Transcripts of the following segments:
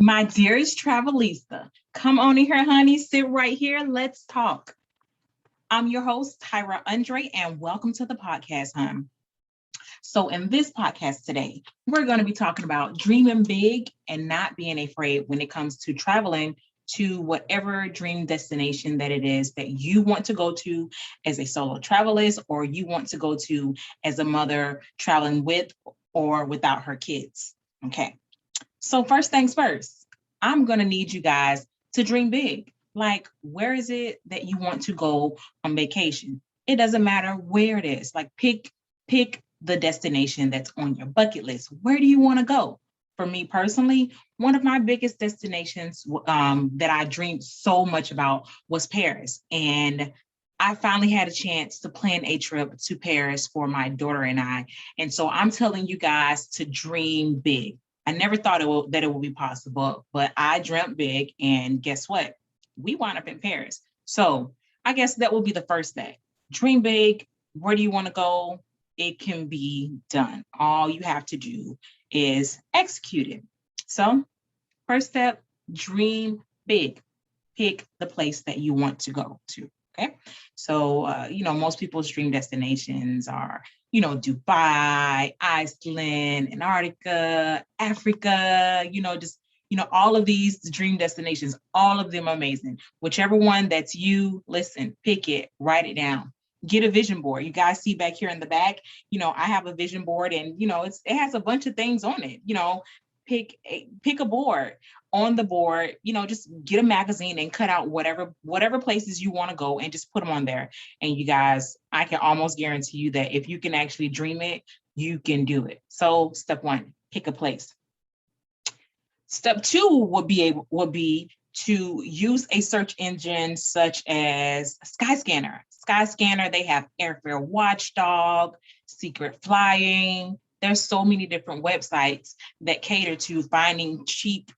My dearest Travelista, come on in here, honey. Sit right here. Let's talk. I'm your host, Tyra Andre, and welcome to the podcast, hon. So, in this podcast today, we're going to be talking about dreaming big and not being afraid when it comes to traveling to whatever dream destination that it is that you want to go to as a solo travelist, or you want to go to as a mother traveling with or without her kids. Okay. So first things first, I'm going to need you guys to dream big. Like, where is it that you want to go on vacation? It doesn't matter where it is. Like, pick the destination that's on your bucket list. Where do you want to go? For me personally, one of my biggest destinations that I dreamed so much about was Paris. And I finally had a chance to plan a trip to Paris for my daughter and I. And so I'm telling you guys to dream big. I never thought that it would be possible, but I dreamt big, and guess what? We wound up in Paris. So I guess that will be the first thing. Dream big. Where do you want to go? It can be done. All you have to do is execute it. So first step, dream big. Pick the place that you want to go to. Okay. So, most people's dream destinations are, Dubai, Iceland, Antarctica, Africa, all of these dream destinations, all of them amazing. Whichever one that's you, listen, pick it, write it down. Get a vision board. You guys see back here in the back, I have a vision board, and, it has a bunch of things on it, pick a board. On the board, just get a magazine and cut out whatever places you want to go and just put them on there. And you guys, I can almost guarantee you that if you can actually dream it, you can do it. So step one, pick a place. Step two would be to use a search engine such as Skyscanner. Skyscanner, they have Airfare Watchdog, Secret Flying. There's so many different websites that cater to finding cheap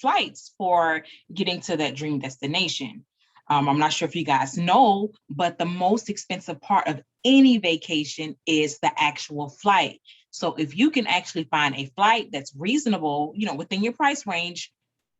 flights for getting to that dream destination. I'm not sure if you guys know, but the most expensive part of any vacation is the actual flight. So if you can actually find a flight that's reasonable, within your price range,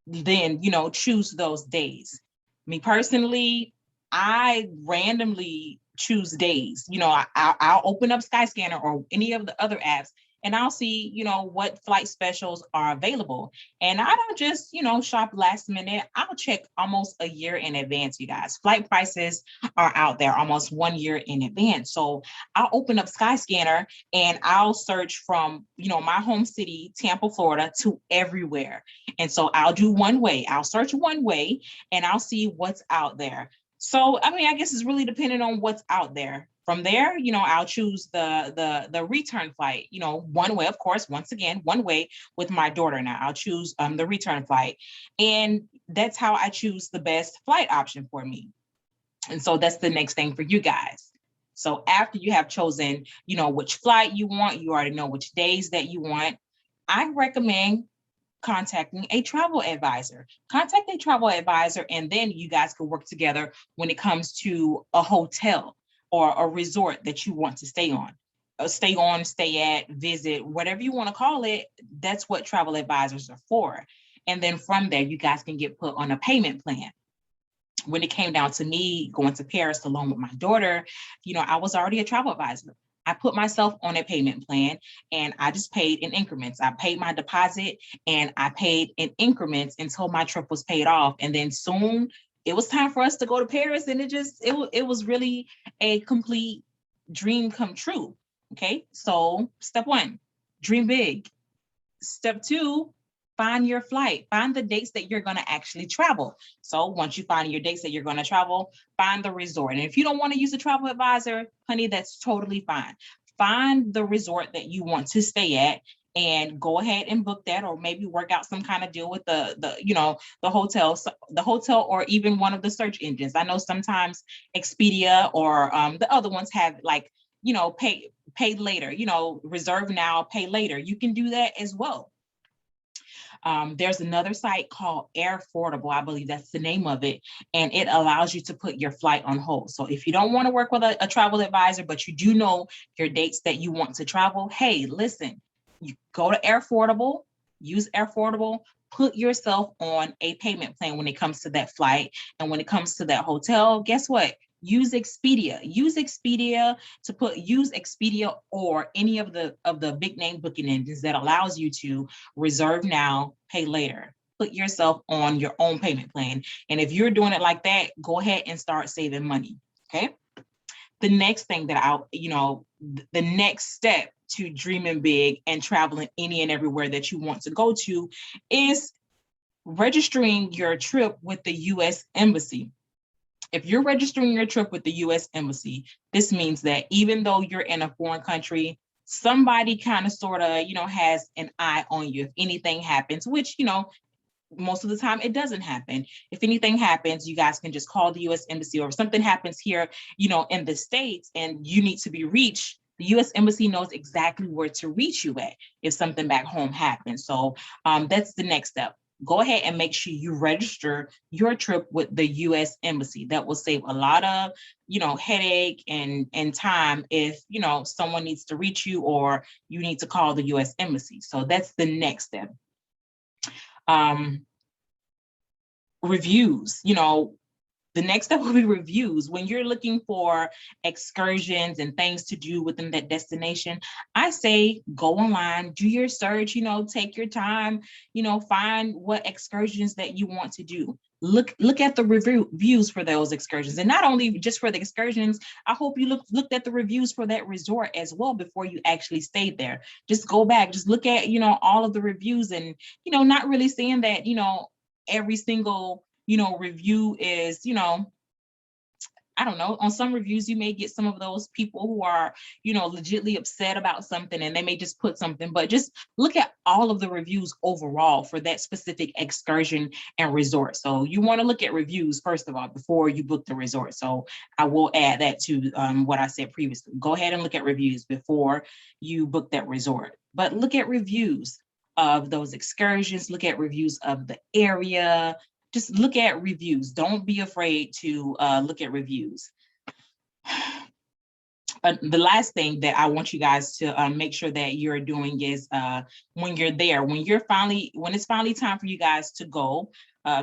then, choose those days. Me personally, I randomly choose days. I'll open up Skyscanner or any of the other apps, and I'll see, what flight specials are available. And I don't just, shop last minute. I'll check almost a year in advance, you guys. Flight prices are out there almost 1 year in advance. So I'll open up Skyscanner and I'll search from, my home city, Tampa, Florida, to everywhere. And so I'll do one way. I'll search one way and I'll see what's out there. So, I guess it's really dependent on what's out there. From there, I'll choose the return flight, one way, of course, once again, one way with my daughter now. I'll choose the return flight. And that's how I choose the best flight option for me. And so that's the next thing for you guys. So after you have chosen, which flight you want, you already know which days that you want, I recommend contacting a travel advisor. Contact a travel advisor, and then you guys can work together when it comes to a hotel or a resort that you want to stay at, visit, whatever you want to call it. That's what travel advisors are for. And then from there, you guys can get put on a payment plan. When it came down to me going to Paris along with my daughter, I was already a travel advisor. I put myself on a payment plan and I just paid in increments. I paid my deposit and I paid in increments until my trip was paid off. And then soon it was time for us to go to Paris, and it was really a complete dream come true. Okay, so step one, dream big. Step two, find your flight. Find the dates that you're going to actually travel. So once you find your dates that you're going to travel, find the resort. And if you don't want to use a travel advisor, honey, that's totally fine. Find the resort that you want to stay at and go ahead and book that, or maybe work out some kind of deal with the hotel, or even one of the search engines. I know sometimes Expedia or the other ones have pay later, reserve now, pay later. You can do that as well. There's another site called Airfordable. I believe that's the name of it. And it allows you to put your flight on hold. So if you don't want to work with a travel advisor, but you do know your dates that you want to travel, hey, listen, you go to Airfordable, use affordable. Put yourself on a payment plan when it comes to that flight. And when it comes to that hotel, guess what? Use Expedia. Use Expedia use Expedia or any of the big name booking engines that allows you to reserve now, pay later. Put yourself on your own payment plan. And if you're doing it like that, go ahead and start saving money. Okay. The next thing the next step to dreaming big and traveling any and everywhere that you want to go to is registering your trip with the U.S. Embassy. If you're registering your trip with the U.S. Embassy, this means that even though you're in a foreign country, somebody kind of sort of, has an eye on you if anything happens, which, most of the time it doesn't happen. If anything happens, you guys can just call the U.S. Embassy, or if something happens here, in the States and you need to be reached, the U.S. Embassy knows exactly where to reach you at if something back home happens. So that's the next step. Go ahead and make sure you register your trip with the U.S. Embassy. That will save a lot of, headache and time if, someone needs to reach you or you need to call the U.S. Embassy. So that's the next step. Reviews, the next step will be reviews. When you're looking for excursions and things to do within that destination, I say go online, do your search, take your time, find what excursions that you want to do. Look at the reviews for those excursions. And not only just for the excursions, I hope you looked at the reviews for that resort as well before you actually stayed there. Just go back, just look at, all of the reviews and, not really saying that, every single review is, I don't know, on some reviews, you may get some of those people who are, legitly upset about something and they may just put something, but just look at all of the reviews overall for that specific excursion and resort. So you want to look at reviews, first of all, before you book the resort. So I will add that to what I said previously. Go ahead and look at reviews before you book that resort, but look at reviews of those excursions, look at reviews of the area. Just look at reviews. Don't be afraid to look at reviews. The last thing that I want you guys to make sure that you're doing is when you're there, when it's finally time for you guys to go,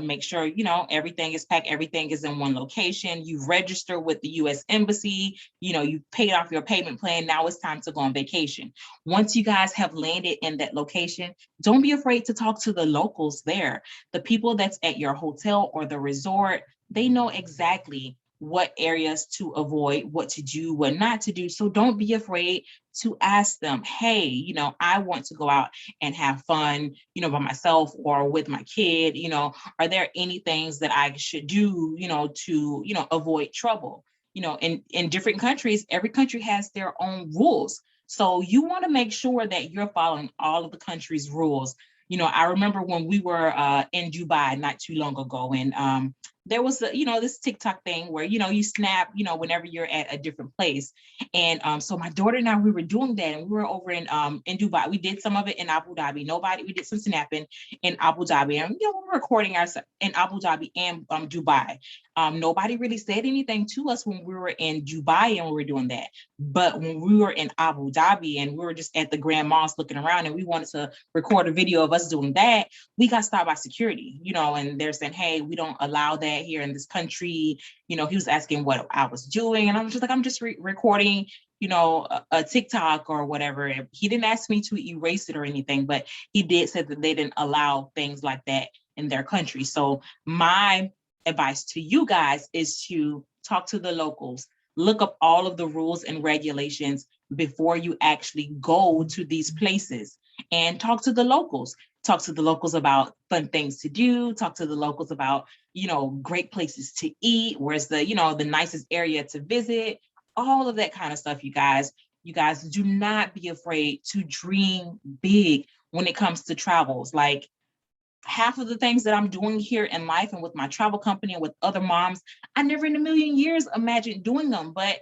make sure, everything is packed, everything is in one location. You register with the U.S. Embassy, you paid off your payment plan. Now it's time to go on vacation. Once you guys have landed in that location, don't be afraid to talk to the locals there. The people that's at your hotel or the resort, they know exactly what areas to avoid, what to do, what not to do. So don't be afraid to ask them, hey, I want to go out and have fun, by myself or with my kid, are there any things that I should do, to, avoid trouble? In different countries, every country has their own rules. So you want to make sure that you're following all of the country's rules. I remember when we were in Dubai not too long ago, and there was this TikTok thing where you snap whenever you're at a different place, and so my daughter and I, we were doing that, and we were over in Dubai. We did some of it in Abu Dhabi. We did some snapping in Abu Dhabi, and we were recording ourselves in Abu Dhabi and Dubai. Nobody really said anything to us when we were in Dubai and we were doing that, but when we were in Abu Dhabi and we were just at the Grand Mosque looking around and we wanted to record a video of us doing that, we got stopped by security, and they're saying, hey, we don't allow that here in this country. He was asking what I was doing, and I was just like, I'm just recording, a TikTok or whatever. He didn't ask me to erase it or anything, but he did say that they didn't allow things like that in their country. So my advice to you guys is to talk to the locals, look up all of the rules and regulations before you actually go to these places, and talk to the locals. Talk to the locals about fun things to do. Talk to the locals about, great places to eat. Where's the, the nicest area to visit, all of that kind of stuff, you guys. You guys do not be afraid to dream big when it comes to travels. Like, half of the things that I'm doing here in life and with my travel company and with other moms, I never in a million years imagined doing them. But,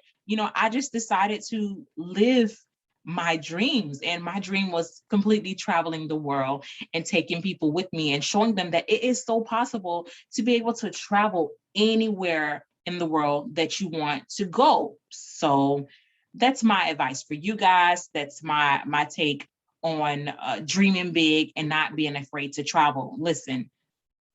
I just decided to live my dreams. And my dream was completely traveling the world and taking people with me and showing them that it is so possible to be able to travel anywhere in the world that you want to go. So that's my advice for you guys. That's my take on dreaming big and not being afraid to travel. Listen,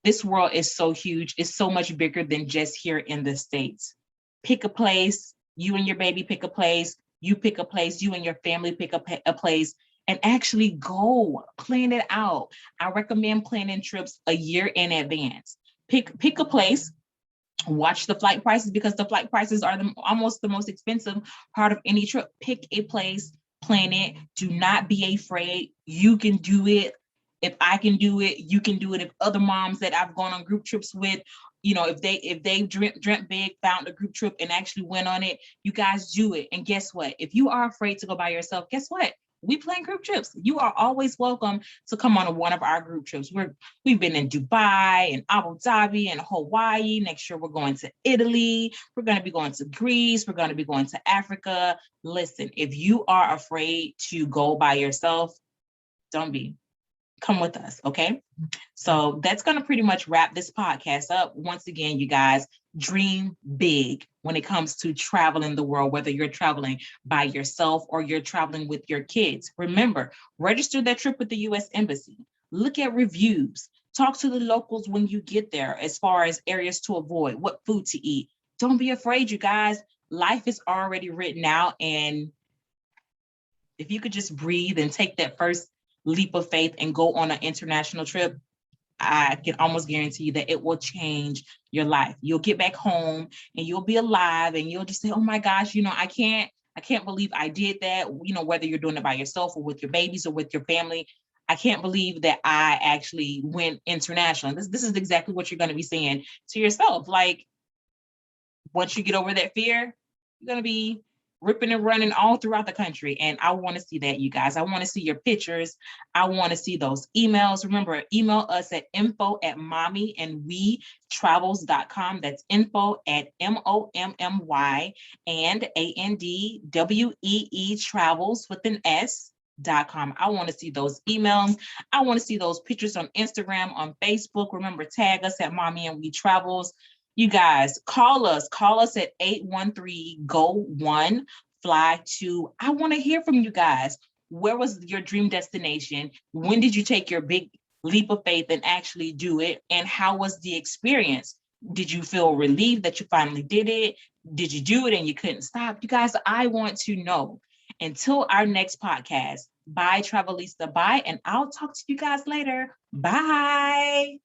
this world is so huge. It's so much bigger than just here in the States. Pick a place, you and your baby pick a place, you pick a place, you and your family pick a place, and actually go plan it out. I recommend planning trips a year in advance. Pick a place, watch the flight prices, because the flight prices are almost the most expensive part of any trip. Pick a place, plan it. Do not be afraid. You can do it. If I can do it, you can do it. If other moms that I've gone on group trips with, if they dreamt big, found a group trip and actually went on it, you guys do it. And guess what? If you are afraid to go by yourself, guess what? We plan group trips. You are always welcome to come on one of our group trips. We've been in Dubai and Abu Dhabi and Hawaii. Next year, we're going to Italy. We're going to be going to Greece. We're going to be going to Africa. Listen, if you are afraid to go by yourself, don't be. Come with us, okay? So that's going to pretty much wrap this podcast up. Once again, you guys, dream big when it comes to traveling the world, whether you're traveling by yourself or you're traveling with your kids. Remember, register that trip with the U.S. Embassy. Look at reviews. Talk to the locals when you get there as far as areas to avoid, what food to eat. Don't be afraid, you guys. Life is already written out. And if you could just breathe and take that first leap of faith and go on an international trip, I can almost guarantee you that it will change your life. You'll get back home and you'll be alive and you'll just say, oh my gosh, I can't believe I did that. Whether you're doing it by yourself or with your babies or with your family, I can't believe that I actually went international. This is exactly what you're going to be saying to yourself. Like, once you get over that fear, you're going to be ripping and running all throughout the country. And I want to see that, you guys. I want to see your pictures. I want to see those emails. Remember, email us at info@mommyandwetravels.com. That's info@mommyandandwee travels with an S.com. I want to see those emails. I want to see those pictures on Instagram, on Facebook. Remember, tag us at Mommy and We Travels. You guys, call us at 813-GO-1-FLY-2. I want to hear from you guys. Where was your dream destination? When did you take your big leap of faith and actually do it? And how was the experience? Did you feel relieved that you finally did it? Did you do it and you couldn't stop? You guys, I want to know. Until our next podcast, bye, Travelista, bye, and I'll talk to you guys later. Bye.